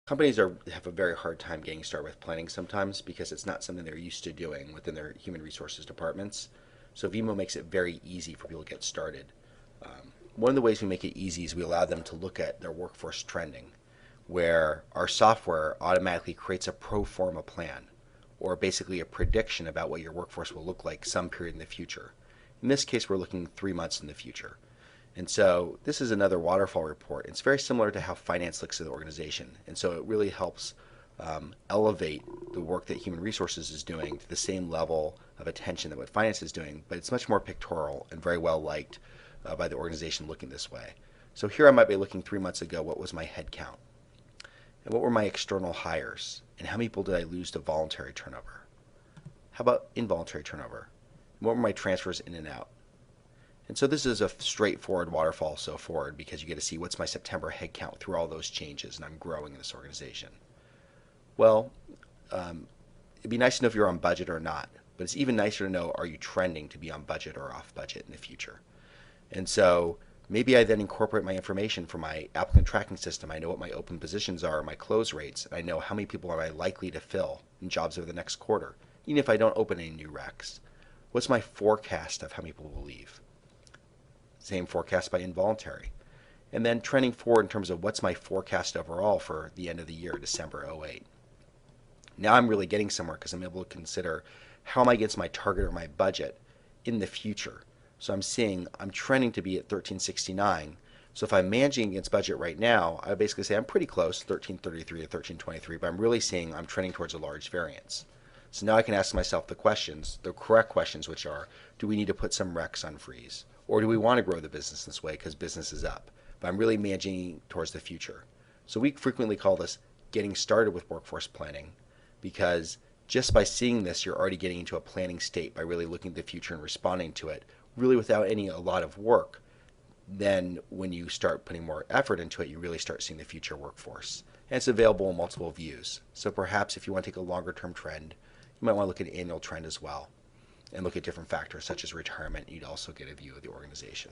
Have a very hard time getting started with planning sometimes because it's not something they're used to doing within their human resources departments. So Vemo makes it very easy for people to get started. One of the ways we make it easy is we allow them to look at their workforce trending, where our software automatically creates a pro forma plan, or basically a prediction about what your workforce will look like some period in the future. In this case, we're looking 3 months in the future. And so this is another waterfall report. It's very similar to how finance looks at the organization. And so it really helps elevate the work that human resources is doing to the same level of attention that what finance is doing, but it's much more pictorial and very well liked by the organization looking this way. So here I might be looking 3 months ago, what was my head count? And what were my external hires? And how many people did I lose to voluntary turnover? How about involuntary turnover? And what were my transfers in and out? And so this is a straightforward waterfall so forward because you get to see what's my September headcount through all those changes, and I'm growing in this organization. Well, it'd be nice to know if you're on budget or not, but it's even nicer to know, are you trending to be on budget or off budget in the future? And so maybe I then incorporate my information from my applicant tracking system. I know what my open positions are, my close rates, and I know how many people am I likely to fill in jobs over the next quarter, even if I don't open any new recs. What's my forecast of how many people will leave? Same forecast by involuntary. And then trending forward in terms of what's my forecast overall for the end of the year, December '08. Now I'm really getting somewhere because I'm able to consider how am I against my target or my budget in the future. So I'm seeing I'm trending to be at 1369. So if I'm managing against budget right now, I would basically say I'm pretty close, 1333 to 1323, but I'm really seeing I'm trending towards a large variance. So now I can ask myself the questions, the correct questions, which are, do we need to put some recs on freeze? Or do we want to grow the business this way because business is up? But I'm really managing towards the future. So we frequently call this getting started with workforce planning because just by seeing this, you're already getting into a planning state by really looking at the future and responding to it, really without a lot of work. Then when you start putting more effort into it, you really start seeing the future workforce. And it's available in multiple views. So perhaps if you want to take a longer term trend, you might want to look at an annual trend as well and look at different factors such as retirement. You'd also get a view of the organization.